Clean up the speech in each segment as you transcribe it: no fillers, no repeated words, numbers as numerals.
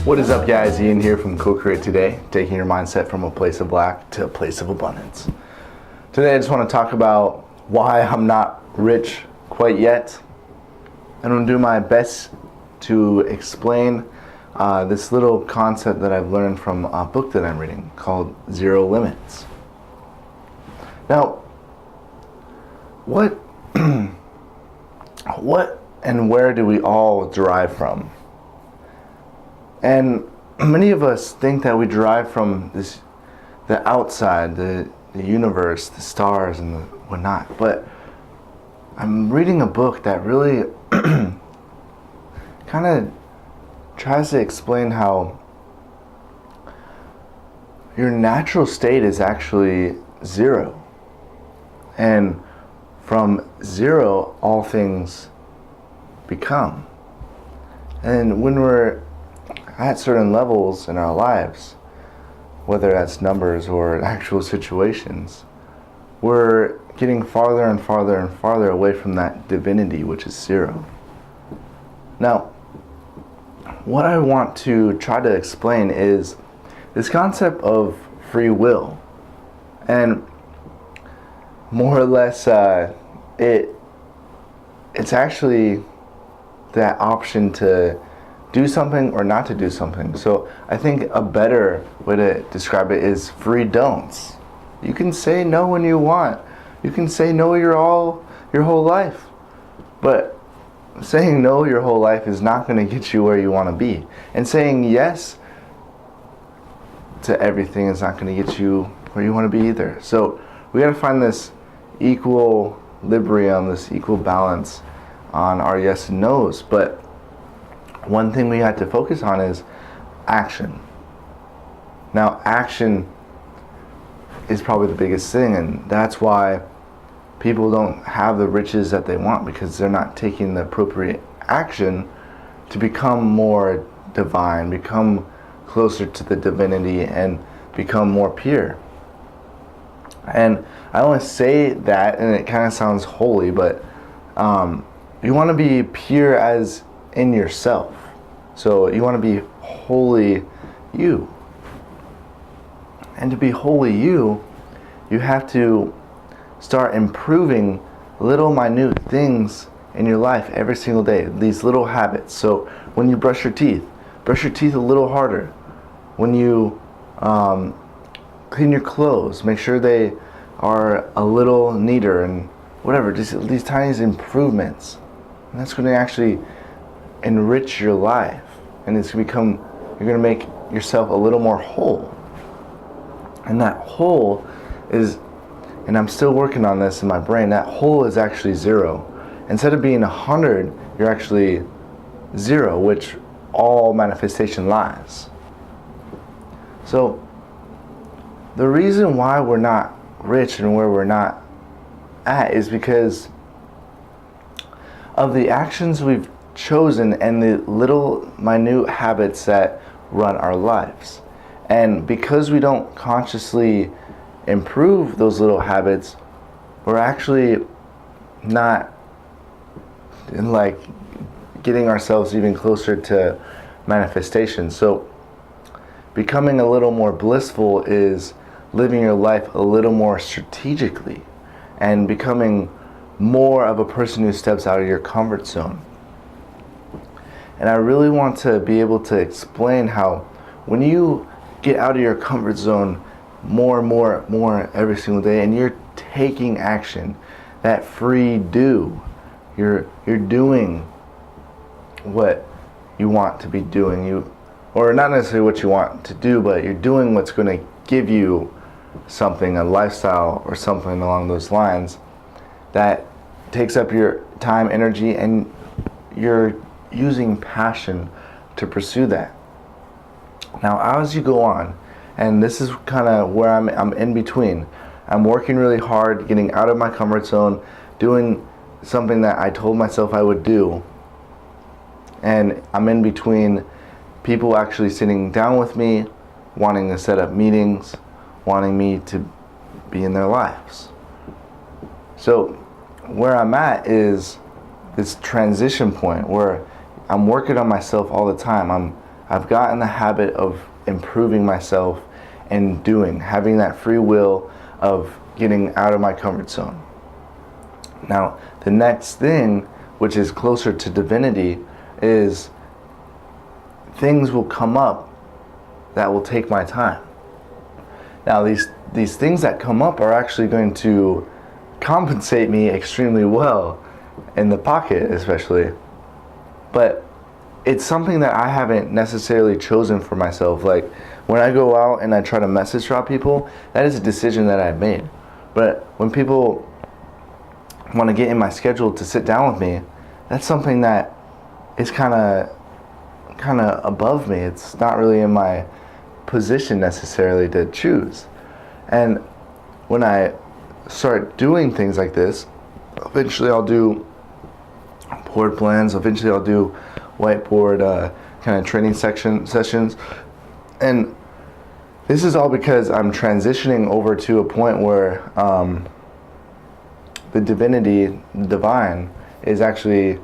What is up, guys? Ian here from Co-Create Today, taking your mindset from a place of lack to a place of abundance. Today I just want to talk about why I'm not rich quite yet. I'm going to do my best to explain this little concept that I've learned from a book that I'm reading called Zero Limits. Now, what and where do we all derive from? And many of us think that we derive from the outside, the universe, the stars, and the whatnot. But I'm reading a book that really kind of tries to explain how your natural state is actually zero. And from zero, all things become. And when we're at certain levels in our lives, whether that's numbers or actual situations, we're getting farther and farther and farther away from that divinity, which is zero. Now, what I want to try to explain is this concept of free will. And more or less, it's actually that option to do something or not to do something. So I think a better way to describe it is free don'ts. You can say no when you want. You can say no your whole life. But saying no your whole life is not going to get you where you want to be. And saying yes to everything is not going to get you where you want to be either. So we got to find this equilibrium, this equal balance on our yes and no's. But one thing we have to focus on is action. Now, action is probably the biggest thing, and that's why people don't have the riches that they want, because they're not taking the appropriate action to become more divine, become closer to the divinity, and become more pure. And I only say that, and it kind of sounds holy, but you want to be pure as in yourself. So you want to be wholly you. And to be wholly you, you have to start improving little minute things in your life every single day. These little habits. So when you brush your teeth a little harder. When you clean your clothes, make sure they are a little neater, and whatever, just these tiny improvements. And that's going to actually enrich your life, and you're going to make yourself a little more whole. And that whole is, and I'm still working on this in my brain, that whole is actually zero. Instead of being 100, you're actually zero, which all manifestation lies. So the reason why we're not rich and where we're not at is because of the actions we've chosen and the little minute habits that run our lives. And because we don't consciously improve those little habits, we're actually not getting ourselves even closer to manifestation. So becoming a little more blissful is living your life a little more strategically and becoming more of a person who steps out of your comfort zone. And I really want to be able to explain how when you get out of your comfort zone more and more every single day, and you're taking action, that free do, you're doing what you want to be doing, or not necessarily what you want to do, but you're doing what's going to give you something, a lifestyle or something along those lines that takes up your time, energy, and you're using passion to pursue that. Now, as you go on, and this is kind of where I'm in between. I'm working really hard, getting out of my comfort zone, doing something that I told myself I would do. And I'm in between people actually sitting down with me, wanting to set up meetings, wanting me to be in their lives. So where I'm at is this transition point where I'm working on myself all the time. I've gotten the habit of improving myself and having that free will of getting out of my comfort zone. Now, the next thing, which is closer to divinity, is things will come up that will take my time. Now, these things that come up are actually going to compensate me extremely well, in the pocket especially. But it's something that I haven't necessarily chosen for myself. Like, when I go out and I try to message drop people, that is a decision that I've made. But when people want to get in my schedule to sit down with me, that's something that is kind of above me. It's not really in my position necessarily to choose. And when I start doing things like this, eventually I'll do board plans, eventually I'll do whiteboard kind of training sessions. And this is all because I'm transitioning over to a point where the divine is actually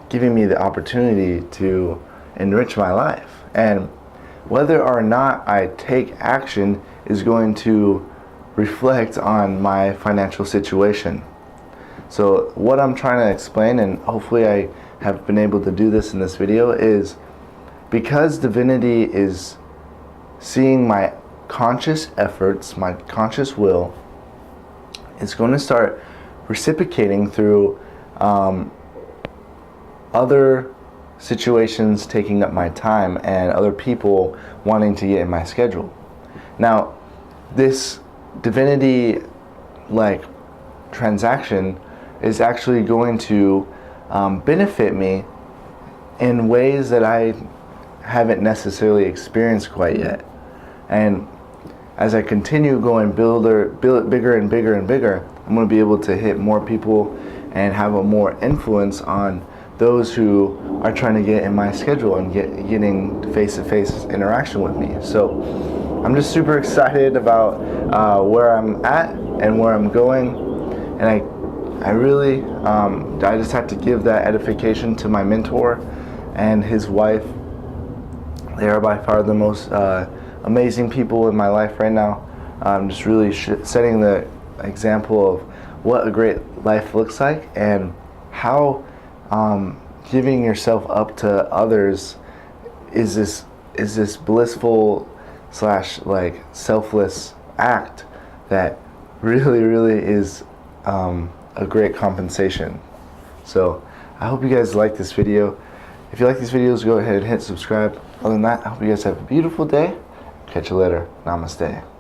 giving me the opportunity to enrich my life. And whether or not I take action is going to reflect on my financial situation. So what I'm trying to explain, and hopefully I have been able to do this in this video, is because divinity is seeing my conscious efforts, my conscious will, it's going to start reciprocating through other situations taking up my time and other people wanting to get in my schedule. Now, this divinity like transaction is actually going to benefit me in ways that I haven't necessarily experienced quite yet. And as I continue going bigger and bigger and bigger, I'm going to be able to hit more people and have a more influence on those who are trying to get in my schedule and getting face-to-face interaction with me. So I'm just super excited about where I'm at and where I'm going. And I really, I just have to give that edification to my mentor and his wife. They are by far the most amazing people in my life right now. I'm just really setting the example of what a great life looks like, and how giving yourself up to others is this blissful / like selfless act that really is a great compensation. So I hope you guys like this video. If you like these videos, go ahead and hit subscribe. Other than that, I hope you guys have a beautiful day. Catch you later. Namaste.